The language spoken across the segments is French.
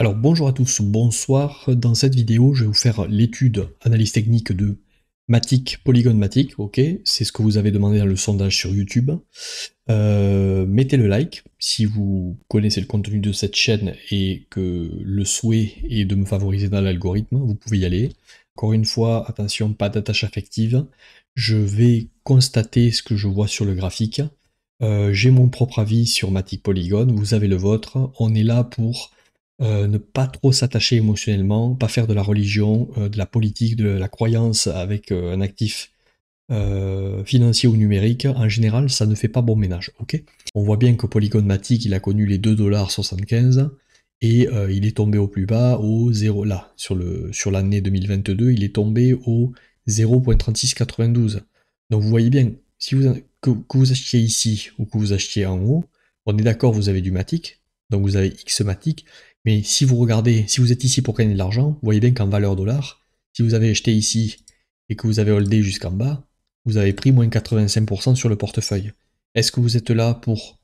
Alors bonjour à tous, bonsoir. Dans cette vidéo, je vais vous faire l'étude analyse technique de Matic, Polygon Matic, ok, c'est ce que vous avez demandé dans le sondage sur YouTube. Mettez le like si vous connaissez le contenu de cette chaîne et que le souhait est de me favoriser dans l'algorithme, vous pouvez y aller. Encore une fois, attention, pas d'attache affective. Je vais constater ce que je vois sur le graphique. J'ai mon propre avis sur Matic Polygon, vous avez le vôtre. On est là pour ne pas trop s'attacher émotionnellement, pas faire de la religion, de la politique, de la croyance avec un actif financier ou numérique. En général, ça ne fait pas bon ménage. Ok, on voit bien que Polygon Matic, il a connu les 2,75 $ et il est tombé au plus bas au 0, là, sur l'année 2022, il est tombé au 0,3692. Donc vous voyez bien, si vous, que vous achetiez ici ou que vous achetiez en haut, on est d'accord, vous avez du Matic, donc vous avez X Matic, mais si vous regardez, si vous êtes ici pour gagner de l'argent, vous voyez bien qu'en valeur dollar, si vous avez acheté ici et que vous avez holdé jusqu'en bas, vous avez pris moins 85% sur le portefeuille. Est-ce que vous êtes là pour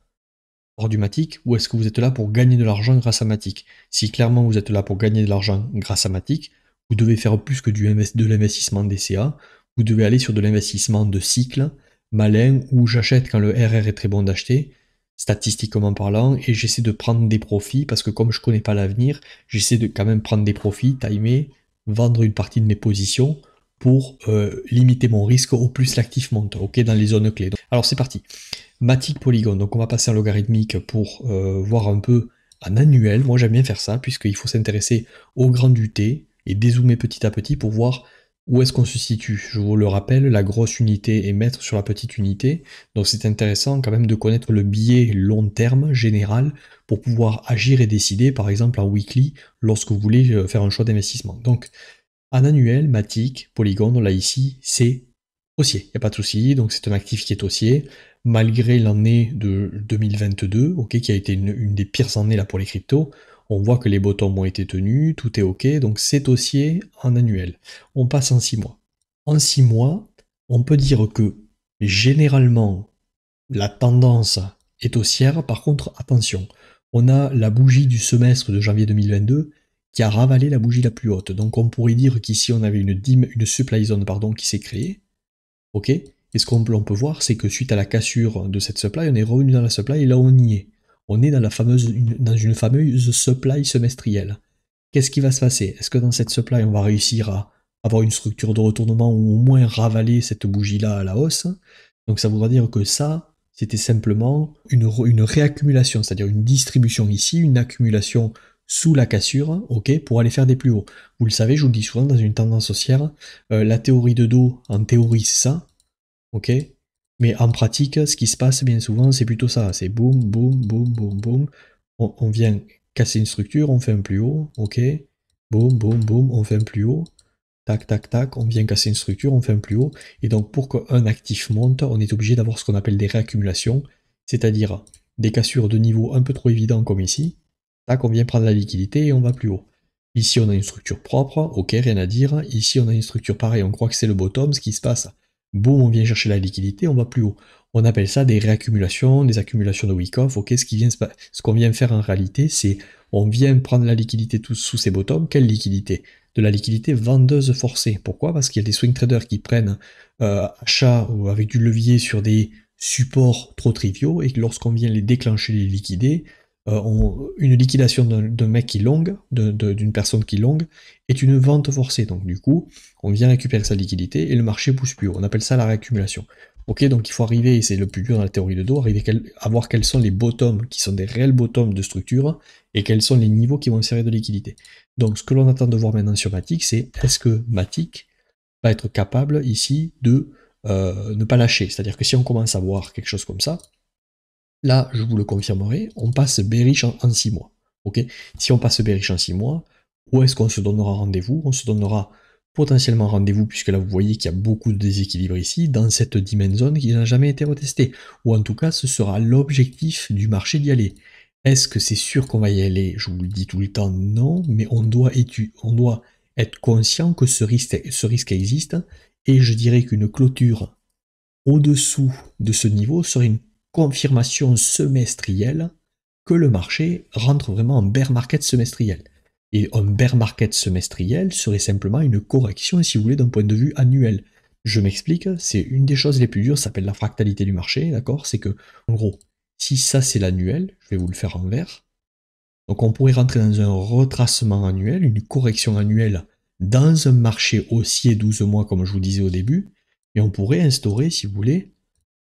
avoir du Matic ou est-ce que vous êtes là pour gagner de l'argent grâce à Matic? Si clairement vous êtes là pour gagner de l'argent grâce à Matic, vous devez faire plus que de l'investissement DCA, vous devez aller sur de l'investissement de cycle, malin, où j'achète quand le RR est très bon d'acheter, statistiquement parlant, et j'essaie de prendre des profits, parce que comme je connais pas l'avenir, j'essaie de quand même prendre des profits, timer, vendre une partie de mes positions, pour limiter mon risque au plus l'actif monte, ok, dans les zones clés. Alors c'est parti. Matic Polygon, donc on va passer en logarithmique pour voir un peu en annuel. Moi j'aime bien faire ça, puisqu'il faut s'intéresser au grand du T et dézoomer petit à petit pour voir où est-ce qu'on se situe. Je vous le rappelle, la grosse unité est mettre sur la petite unité, donc c'est intéressant quand même de connaître le biais long terme général pour pouvoir agir et décider, par exemple en weekly, lorsque vous voulez faire un choix d'investissement. Donc en annuel, Matic, Polygon, on l'a ici, c'est haussier, il n'y a pas de souci, donc c'est un actif qui est haussier, malgré l'année de 2022, ok, qui a été une des pires années là pour les cryptos, on voit que les bottoms ont été tenus, tout est ok, donc c'est haussier en annuel. On passe en 6 mois. En 6 mois, on peut dire que généralement, la tendance est haussière, par contre, attention, on a la bougie du semestre de janvier 2022 qui a ravalé la bougie la plus haute. Donc on pourrait dire qu'ici on avait une supply zone pardon, qui s'est créée. Ok. Et ce qu'on peut voir, c'est que suite à la cassure de cette supply, on est revenu dans la supply et là on y est. On est dans, dans une fameuse supply semestrielle. Qu'est-ce qui va se passer? Est-ce que dans cette supply, on va réussir à avoir une structure de retournement ou au moins ravaler cette bougie-là à la hausse? Donc ça voudra dire que ça, c'était simplement une réaccumulation, c'est-à-dire une distribution ici, une accumulation sous la cassure, ok, pour aller faire des plus hauts. Vous le savez, je vous le dis souvent dans une tendance haussière, la théorie de dos, en théorie, c'est ça, ok, mais en pratique, ce qui se passe bien souvent, c'est plutôt ça, c'est boum, boum, boum, boum, boum, on vient casser une structure, on fait un plus haut, ok, boum, boum, boum, on fait un plus haut, tac, tac, tac, on vient casser une structure, on fait un plus haut, et donc pour qu'un actif monte, on est obligé d'avoir ce qu'on appelle des réaccumulations, c'est-à-dire des cassures de niveau un peu trop évidents comme ici, tac, on vient prendre la liquidité et on va plus haut. Ici on a une structure propre, ok, rien à dire, ici on a une structure pareille, on croit que c'est le bottom, ce qui se passe, boum, on vient chercher la liquidité, on va plus haut. On appelle ça des réaccumulations, des accumulations de week-off, ok, ce qu'on vient faire en réalité, c'est on vient prendre la liquidité sous ces bottoms, quelle liquidité? De la liquidité vendeuse forcée. Pourquoi? Parce qu'il y a des swing traders qui prennent achat ou avec du levier sur des supports trop triviaux et que lorsqu'on vient les déclencher, les liquider, une liquidation d'un mec qui long, d'une personne qui long, est une vente forcée. Donc du coup, on vient récupérer sa liquidité et le marché pousse plus haut. On appelle ça la réaccumulation. Ok, donc il faut arriver, et c'est le plus dur dans la théorie de dos, arriver à voir quels sont les bottoms qui sont des réels bottoms de structure et quels sont les niveaux qui vont servir de liquidité. Donc ce que l'on attend de voir maintenant sur Matic, c'est est-ce que Matic va être capable ici de ne pas lâcher. C'est-à-dire que si on commence à voir quelque chose comme ça, là, je vous le confirmerai, on passe bearish en 6 mois. Ok, si on passe bearish en 6 mois, où est-ce qu'on se donnera rendez-vous? On se donnera potentiellement rendez-vous, puisque là vous voyez qu'il y a beaucoup de déséquilibre ici, dans cette dimension zone qui n'a jamais été retestée. Ou en tout cas, ce sera l'objectif du marché d'y aller. Est-ce que c'est sûr qu'on va y aller? Je vous le dis tout le temps, non, mais on doit être conscient que ce risque existe, et je dirais qu'une clôture au-dessous de ce niveau serait une confirmation semestrielle que le marché rentre vraiment en bear market semestriel. Et un bear market semestriel serait simplement une correction, si vous voulez, d'un point de vue annuel. Je m'explique, c'est une des choses les plus dures, ça s'appelle la fractalité du marché, d'accord? C'est que, en gros, si ça c'est l'annuel, je vais vous le faire en vert, donc on pourrait rentrer dans un retracement annuel, une correction annuelle dans un marché haussier 12 mois, comme je vous disais au début, et on pourrait instaurer, si vous voulez,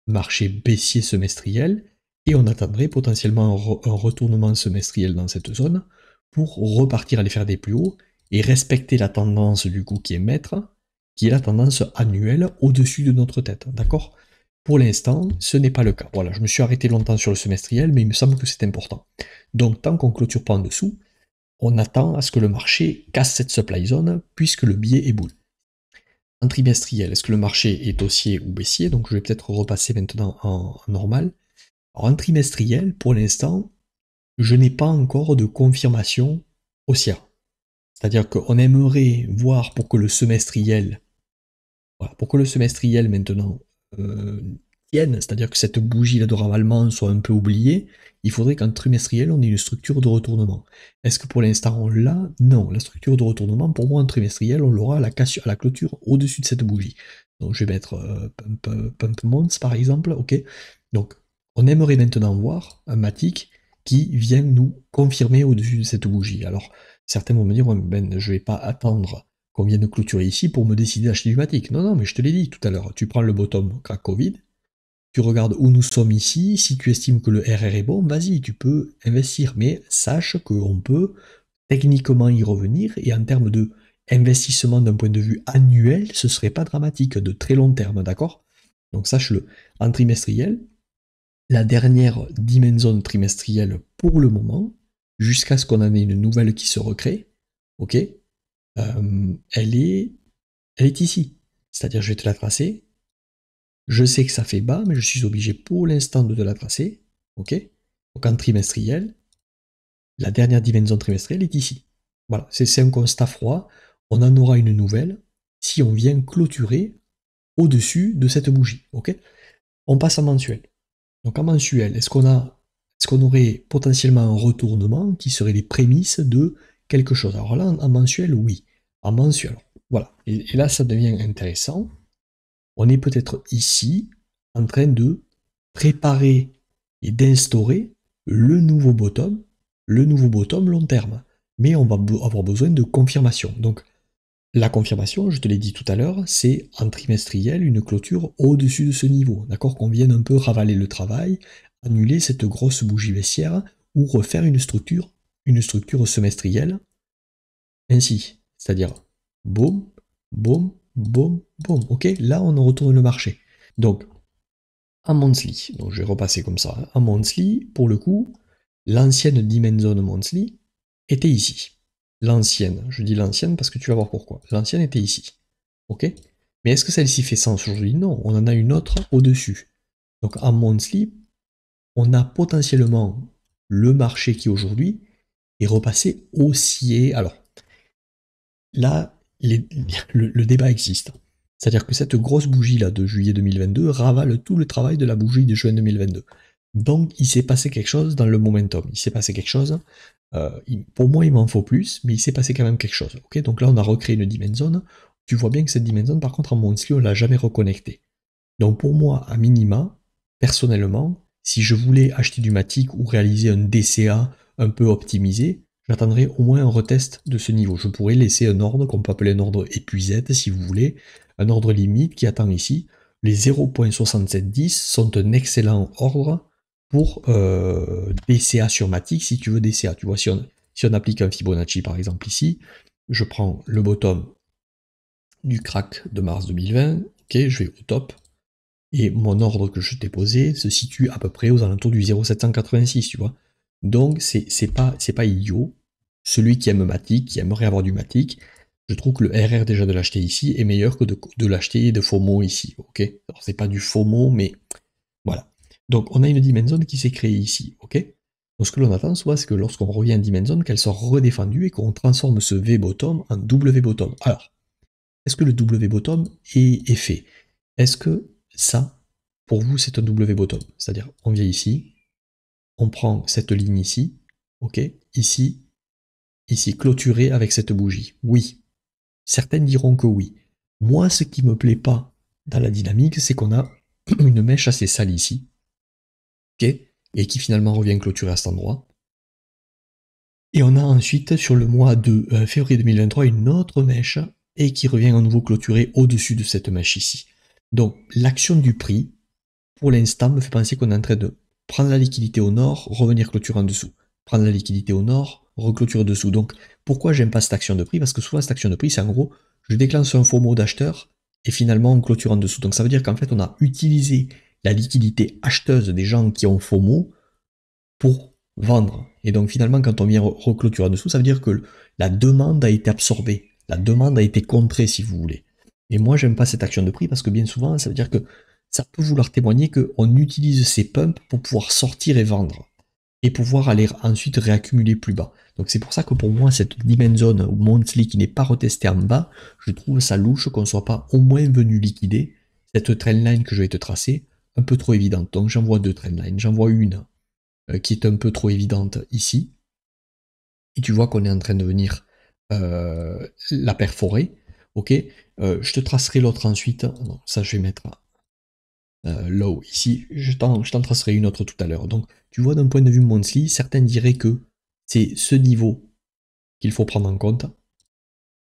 marché baissier semestriel, et on attendrait potentiellement un retournement semestriel dans cette zone pour repartir aller faire des plus hauts et respecter la tendance du coup qui est maître, qui est la tendance annuelle au-dessus de notre tête, d'accord? Pour l'instant, ce n'est pas le cas. Voilà, je me suis arrêté longtemps sur le semestriel, mais il me semble que c'est important. Donc tant qu'on ne clôture pas en dessous, on attend à ce que le marché casse cette supply zone, puisque le biais est boule. En trimestriel, est-ce que le marché est haussier ou baissier? Donc je vais peut-être repasser maintenant en normal. Alors en trimestriel, pour l'instant, je n'ai pas encore de confirmation haussière. C'est-à-dire qu'on aimerait voir pour que le semestriel, voilà, pour que le semestriel maintenant tienne, c'est-à-dire que cette bougie-là de ravalement soit un peu oubliée, il faudrait qu'en trimestriel, on ait une structure de retournement. Est-ce que pour l'instant on l'a? Non, la structure de retournement, pour moi en trimestriel, on l'aura à la clôture au-dessus de cette bougie. Donc je vais mettre pump months par exemple, ok? Donc on aimerait maintenant voir un Matic qui vient nous confirmer au-dessus de cette bougie. Alors certains vont me dire, ouais, ben, je vais pas attendre qu'on vienne clôturer ici pour me décider d'acheter du Matic. Non, non, mais je te l'ai dit tout à l'heure, tu prends le bottom crack Covid, tu regardes où nous sommes ici, si tu estimes que le RR est bon, vas-y, tu peux investir, mais sache qu'on peut techniquement y revenir, et en termes de investissement d'un point de vue annuel, ce serait pas dramatique, de très long terme, d'accord? Donc sache-le. En trimestriel, la dernière dimension trimestrielle pour le moment, jusqu'à ce qu'on en ait une nouvelle qui se recrée, ok, elle est ici. C'est-à-dire, je vais te la tracer. Je sais que ça fait bas, mais je suis obligé pour l'instant de te la tracer. Ok? Donc en trimestriel, la dernière dimension trimestrielle est ici. Voilà, c'est un constat froid. On en aura une nouvelle si on vient clôturer au-dessus de cette bougie. Ok? On passe en mensuel. Donc en mensuel, est-ce qu'on aurait potentiellement un retournement qui serait les prémices de quelque chose? Alors là, en mensuel, oui. En mensuel, voilà. Et là, ça devient intéressant. On est peut-être ici en train de préparer et d'instaurer le nouveau bottom long terme. Mais on va avoir besoin de confirmation. Donc la confirmation, je te l'ai dit tout à l'heure, c'est en trimestriel une clôture au-dessus de ce niveau. D'accord? Qu'on vienne un peu ravaler le travail, annuler cette grosse bougie baissière ou refaire une structure semestrielle ainsi. C'est-à-dire boum, boum, boum, boum. Ok? Là, on retourne le marché. Donc, en monthly, donc je vais repasser comme ça. En monthly, pour le coup, l'ancienne dimension monthly était ici. L'ancienne, je dis l'ancienne parce que tu vas voir pourquoi. L'ancienne était ici. Ok? Mais est-ce que celle-ci fait sens aujourd'hui? Non, on en a une autre au-dessus. Donc en monthly, on a potentiellement le marché qui aujourd'hui est repassé haussier. Alors là, le débat existe. C'est-à-dire que cette grosse bougie là de juillet 2022 ravale tout le travail de la bougie de juin 2022. Donc il s'est passé quelque chose dans le momentum. Il s'est passé quelque chose. Pour moi, il m'en faut plus, mais il s'est passé quand même quelque chose. Ok, donc là, on a recréé une dimension. Tu vois bien que cette dimension, par contre, en monthly, on ne l'a jamais reconnectée. Donc pour moi, à minima, personnellement, si je voulais acheter du Matic ou réaliser un DCA un peu optimisé, j'attendrai au moins un retest de ce niveau. Je pourrais laisser un ordre qu'on peut appeler un ordre épuisette si vous voulez, un ordre limite qui attend ici. Les 0.6710 sont un excellent ordre pour DCA sur Matic si tu veux DCA. Tu vois, si on applique un Fibonacci par exemple ici, je prends le bottom du crack de mars 2020, ok, je vais au top, et mon ordre que je t'ai posé se situe à peu près aux alentours du 0,786, tu vois. Donc c'est pas idiot. Celui qui aime Matic, qui aimerait avoir du Matic, je trouve que le RR déjà de l'acheter ici est meilleur que de l'acheter de FOMO ici, ok? Alors c'est pas du FOMO, mais voilà. Donc on a une dimension qui s'est créée ici, ok? Donc ce que l'on attend soit c'est que lorsqu'on revient en dimension, qu'elle soit redéfendue et qu'on transforme ce V bottom en W bottom. Alors, est-ce que le W bottom est fait? Est-ce que ça, pour vous, c'est un W bottom? C'est-à-dire, on vient ici, on prend cette ligne ici, ok, ici, ici, clôturer avec cette bougie. Oui. Certaines diront que oui. Moi, ce qui me plaît pas dans la dynamique, c'est qu'on a une mèche assez sale ici, ok, et qui finalement revient clôturer à cet endroit. Et on a ensuite, sur le mois de février 2023, une autre mèche, et qui revient à nouveau clôturer au-dessus de cette mèche ici. Donc, l'action du prix, pour l'instant, me fait penser qu'on est en train de prendre la liquidité au nord, revenir clôturer en dessous. Prendre la liquidité au nord, reclôturer dessous. Donc, pourquoi j'aime pas cette action de prix? Parce que souvent, cette action de prix, c'est en gros, je déclenche un FOMO d'acheteur, et finalement, on clôture en dessous. Donc, ça veut dire qu'en fait, on a utilisé la liquidité acheteuse des gens qui ont FOMO pour vendre. Et donc finalement, quand on vient reclôturer en dessous, ça veut dire que la demande a été absorbée. La demande a été contrée, si vous voulez. Et moi, j'aime pas cette action de prix parce que bien souvent, ça veut dire que ça peut vouloir témoigner qu'on utilise ces pumps pour pouvoir sortir et vendre. Et pouvoir aller ensuite réaccumuler plus bas. Donc c'est pour ça que pour moi, cette dimension zone ou monthly qui n'est pas retestée en bas, je trouve ça louche qu'on ne soit pas au moins venu liquider cette trendline que je vais te tracer, un peu trop évidente. Donc j'en vois deux trendlines. J'en vois une qui est un peu trop évidente ici. Et tu vois qu'on est en train de venir la perforer. Ok, je te tracerai l'autre ensuite. Non, ça, je vais mettre low ici. Je t'en tracerai une autre tout à l'heure. Donc, tu vois, d'un point de vue monthly, certains diraient que c'est ce niveau qu'il faut prendre en compte.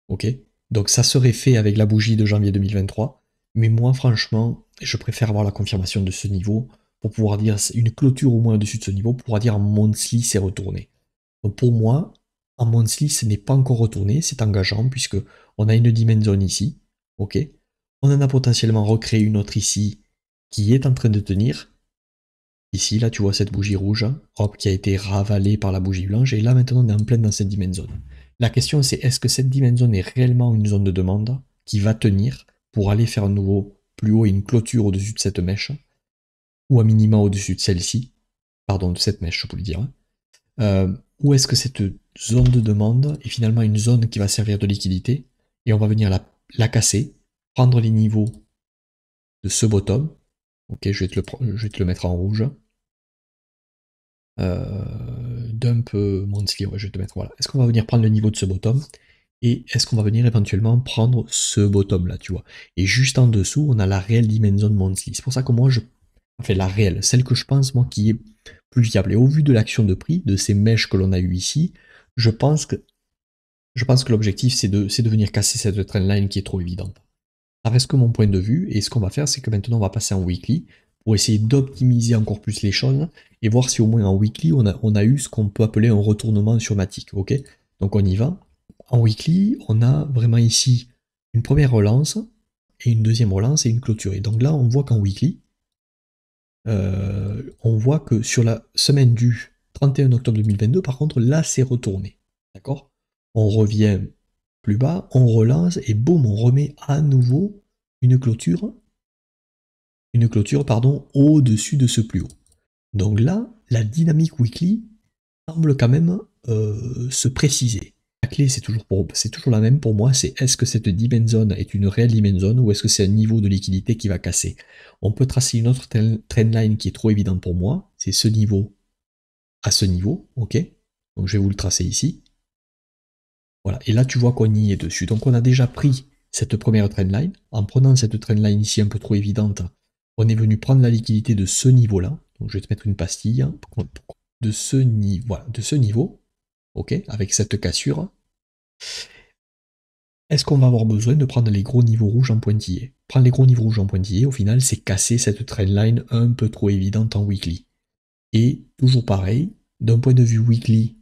Ok, donc ça serait fait avec la bougie de janvier 2023. Mais moi, franchement, je préfère avoir la confirmation de ce niveau pour pouvoir dire une clôture au moins au-dessus de ce niveau, pour pouvoir dire en monthly c'est retourné. Donc pour moi, en monthly ce n'est pas encore retourné, c'est engageant puisque on a une dimension ici, ok. On en a potentiellement recréé une autre ici qui est en train de tenir. Ici, là, tu vois cette bougie rouge, hop, qui a été ravalée par la bougie blanche, et là maintenant on est en pleine dans cette dimension. La question c'est est-ce que cette dimension est réellement une zone de demande qui va tenir pour aller faire un nouveau plus haut et une clôture au-dessus de cette mèche, ou à minima au-dessus de celle-ci, pardon, de cette mèche, je peux le dire. Ou est-ce que cette zone de demande est finalement une zone qui va servir de liquidité, et on va venir la casser, prendre les niveaux de ce bottom, ok, je vais te le mettre en rouge, dump monthly, ouais, je vais te mettre, voilà. Est-ce qu'on va venir prendre le niveau de ce bottom, et est-ce qu'on va venir éventuellement prendre ce bottom là, tu vois. Et juste en dessous, on a la réelle dimension monthly. C'est pour ça que moi, enfin la réelle, celle que je pense, moi, qui est plus viable. Et au vu de l'action de prix, de ces mèches que l'on a eu ici, je pense que l'objectif, c'est de venir casser cette trendline qui est trop évidente. Ça reste que mon point de vue, et ce qu'on va faire, c'est que maintenant, on va passer en weekly, pour essayer d'optimiser encore plus les choses, et voir si au moins en weekly, on a eu ce qu'on peut appeler un retournement sur Matic, ok. Donc on y va. En weekly, on a vraiment ici une première relance, et une deuxième relance, et une clôture. Et donc là, on voit qu'en weekly, on voit que sur la semaine du 31 octobre 2022, par contre, là, c'est retourné. D'accord? On revient plus bas, on relance, et boum, on remet à nouveau une clôture, pardon, au-dessus de ce plus haut. Donc là, la dynamique weekly semble quand même se préciser. La clé, c'est toujours la même pour moi, c'est est-ce que cette dimension est une réelle dimension ou est-ce que c'est un niveau de liquidité qui va casser. On peut tracer une autre trendline qui est trop évidente pour moi, c'est ce niveau à ce niveau, ok. Donc je vais vous le tracer ici. Voilà, et là tu vois qu'on y est dessus. Donc on a déjà pris cette première trendline. En prenant cette trendline ici un peu trop évidente, on est venu prendre la liquidité de ce niveau-là. Donc je vais te mettre une pastille de ce niveau, voilà, de ce niveau, ok, avec cette cassure. Est-ce qu'on va avoir besoin de prendre les gros niveaux rouges en pointillé? Prendre les gros niveaux rouges en pointillé, au final, c'est casser cette trendline un peu trop évidente en weekly. Et toujours pareil, d'un point de vue weekly,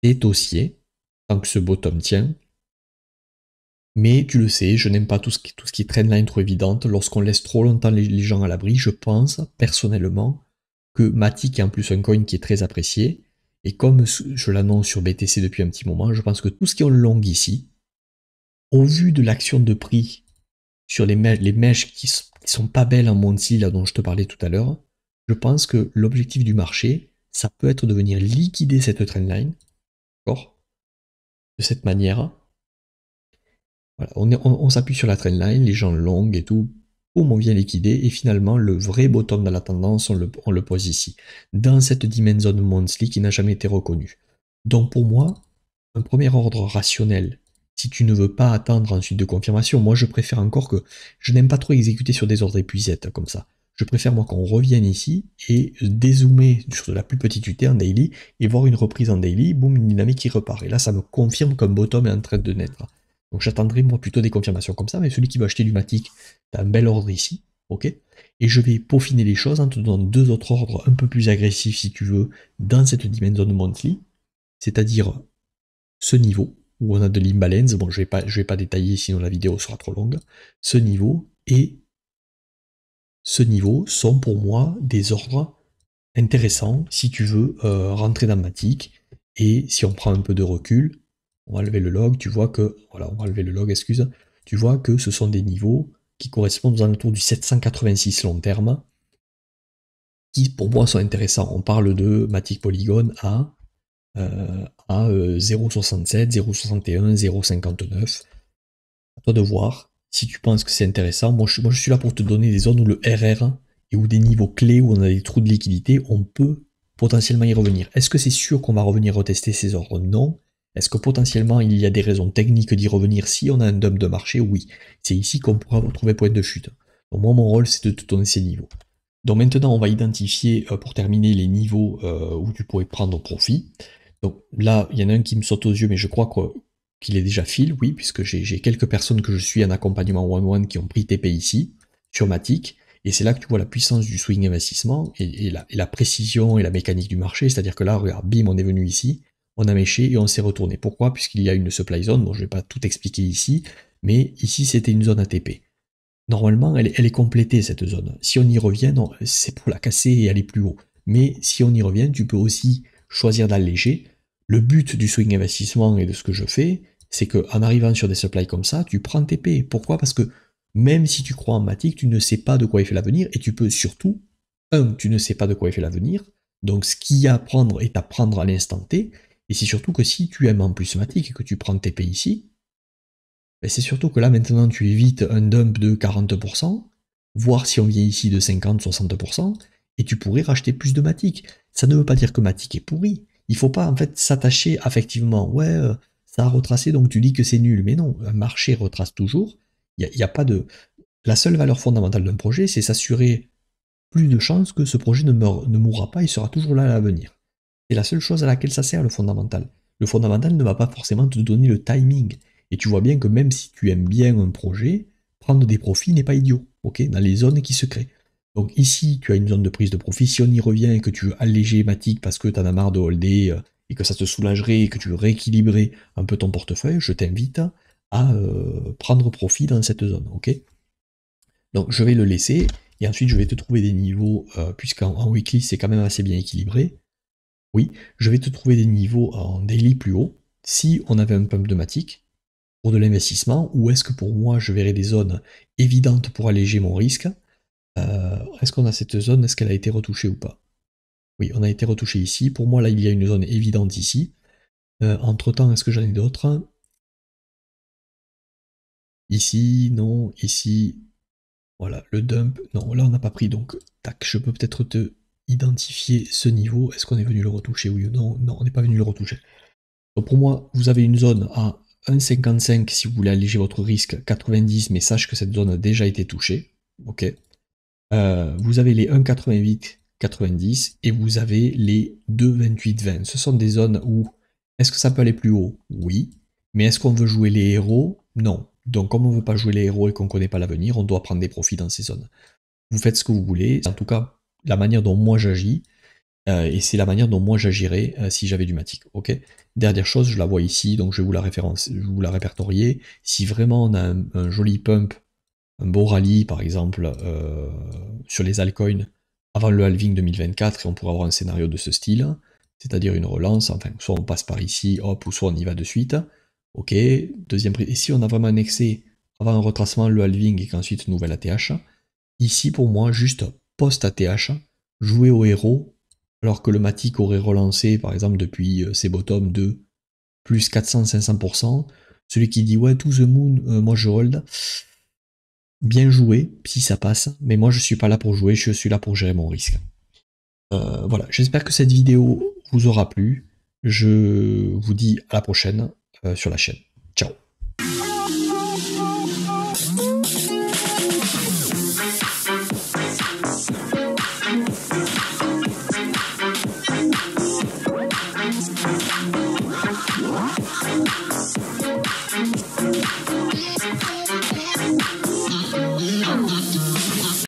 c'est haussier, tant que ce bottom tient. Mais tu le sais, je n'aime pas tout ce qui est trendline trop évidente. Lorsqu'on laisse trop longtemps les gens à l'abri, je pense, personnellement, que Matic est en plus un coin qui est très apprécié. Et comme je l'annonce sur BTC depuis un petit moment, je pense que tout ce qui est en long ici, au vu de l'action de prix sur les mèches qui sont pas belles en monthly, là dont je te parlais tout à l'heure, je pense que l'objectif du marché, ça peut être de venir liquider cette trendline, d'accord, de cette manière. Voilà, on s'appuie sur la trendline, les gens longues et tout, boum, on vient liquider, et finalement, le vrai bottom dans la tendance, on le pose ici, dans cette dimension monthly qui n'a jamais été reconnue. Donc pour moi, un premier ordre rationnel, si tu ne veux pas attendre ensuite de confirmation, moi je préfère encore que je n'aime pas trop exécuter sur des ordres épuisettes comme ça. Je préfère moi qu'on revienne ici et dézoomer sur de la plus petite UT en daily et voir une reprise en daily, boum, une dynamique qui repart. Et là, ça me confirme qu'un bottom est en train de naître. Donc j'attendrai moi plutôt des confirmations comme ça, mais celui qui va acheter du Matic, tu as un bel ordre ici, ok? Et je vais peaufiner les choses en te donnant deux autres ordres un peu plus agressifs si tu veux, dans cette dimension monthly, c'est-à-dire ce niveau, où on a de l'imbalance, bon je vais pas détailler sinon la vidéo sera trop longue, ce niveau et ce niveau sont pour moi des ordres intéressants si tu veux rentrer dans Matic. Et si on prend un peu de recul, on va lever le log, tu vois que, voilà, on va lever le log, excuse, tu vois que ce sont des niveaux qui correspondent aux alentours du 786 long terme, qui pour moi sont intéressants. On parle de Matic Polygon à 0,67, 0,61, 0,59. À toi de voir si tu penses que c'est intéressant. Moi je suis là pour te donner des zones où le RR et où des niveaux clés où on a des trous de liquidité, on peut potentiellement y revenir. Est-ce que c'est sûr qu'on va revenir retester ces ordres? Non. Est-ce que potentiellement il y a des raisons techniques d'y revenir si on a un dump de marché? Oui. C'est ici qu'on pourra retrouver point de chute. Donc moi mon rôle c'est de te donner ces niveaux. Donc maintenant on va identifier pour terminer les niveaux où tu pourrais prendre profit. Donc là il y en a un qui me saute aux yeux mais je crois qu'il est déjà fil, oui, puisque j'ai quelques personnes que je suis en accompagnement one-one qui ont pris TP ici, sur Matic, et c'est là que tu vois la puissance du swing investissement et la précision et la mécanique du marché, c'est-à-dire que là, regarde, bim, on est venu ici, on a méché et on s'est retourné. Pourquoi? Puisqu'il y a une supply zone, bon, je ne vais pas tout expliquer ici, mais ici, c'était une zone ATP. Normalement, elle est complétée, cette zone. Si on y revient, c'est pour la casser et aller plus haut. Mais si on y revient, tu peux aussi choisir d'alléger. Le but du swing investissement et de ce que je fais, c'est qu'en arrivant sur des supplies comme ça, tu prends TP. Pourquoi? Parce que même si tu crois en Matic, tu ne sais pas de quoi il fait l'avenir, et tu peux surtout, tu ne sais pas de quoi il fait l'avenir, donc ce qu'il y a à prendre est à prendre à l'instant T, et c'est surtout que si tu aimes en plus Matic et que tu prends TP ici, ben c'est surtout que là maintenant tu évites un dump de 40%, voire si on vient ici de 50-60%, et tu pourrais racheter plus de Matic. Ça ne veut pas dire que Matic est pourri. Il faut pas en fait s'attacher affectivement. Ouais, ça a retracé donc tu dis que c'est nul. Mais non, un marché retrace toujours. Il y a pas de. La seule valeur fondamentale d'un projet, c'est s'assurer plus de chances que ce projet ne mourra pas, il sera toujours là à l'avenir. C'est la seule chose à laquelle ça sert le fondamental. Le fondamental ne va pas forcément te donner le timing. Et tu vois bien que même si tu aimes bien un projet, prendre des profits n'est pas idiot, ok, dans les zones qui se créent. Donc ici, tu as une zone de prise de profit. Si on y revient et que tu veux alléger Matic parce que tu en as marre de holder et que ça te soulagerait et que tu veux rééquilibrer un peu ton portefeuille, je t'invite à prendre profit dans cette zone, ok. Donc je vais le laisser, et ensuite je vais te trouver des niveaux, puisqu'en weekly c'est quand même assez bien équilibré. Oui, je vais te trouver des niveaux en daily plus haut, si on avait un pump de Matic, pour de l'investissement, ou est-ce que pour moi je verrais des zones évidentes pour alléger mon risque. Est-ce qu'on a cette zone, est-ce qu'elle a été retouchée ou pas? Oui, on a été retouché ici, pour moi là il y a une zone évidente ici. Entre temps, est-ce que j'en ai d'autres? Ici, non, ici, voilà, le dump, non, là on n'a pas pris, donc tac, je peux peut-être te identifier ce niveau. Est-ce qu'on est venu le retoucher, oui ou non? Non, on n'est pas venu le retoucher. Donc pour moi, vous avez une zone à 1,55 si vous voulez alléger votre risque, 90, mais sache que cette zone a déjà été touchée. Ok. Vous avez les 1,88, 90, et vous avez les 2,28, 20. Ce sont des zones où, est-ce que ça peut aller plus haut? Oui. Mais est-ce qu'on veut jouer les héros? Non. Donc comme on ne veut pas jouer les héros et qu'on ne connaît pas l'avenir, on doit prendre des profits dans ces zones. Vous faites ce que vous voulez, en tout cas la manière dont moi j'agis, et c'est la manière dont moi j'agirais si j'avais du Matic. Ok. Dernière chose, je la vois ici, donc je vais vous la répertorier. Si vraiment on a un joli pump, un beau rallye par exemple sur les altcoins avant le halving 2024, et on pourrait avoir un scénario de ce style, c'est-à-dire une relance, enfin soit on passe par ici, hop, ou soit on y va de suite. Ok, deuxième prise. Et si on a vraiment un excès avant un retracement, le halving et qu'ensuite nouvelle ATH, ici pour moi, juste post-ATH, jouer au héros, alors que le Matic aurait relancé par exemple depuis ses bottoms de plus 400-500%. Celui qui dit ouais, to the moon, moi je hold. Bien joué, si ça passe, mais moi je suis pas là pour jouer, je suis là pour gérer mon risque. Voilà, j'espère que cette vidéo vous aura plu. Je vous dis à la prochaine sur la chaîne. Ciao.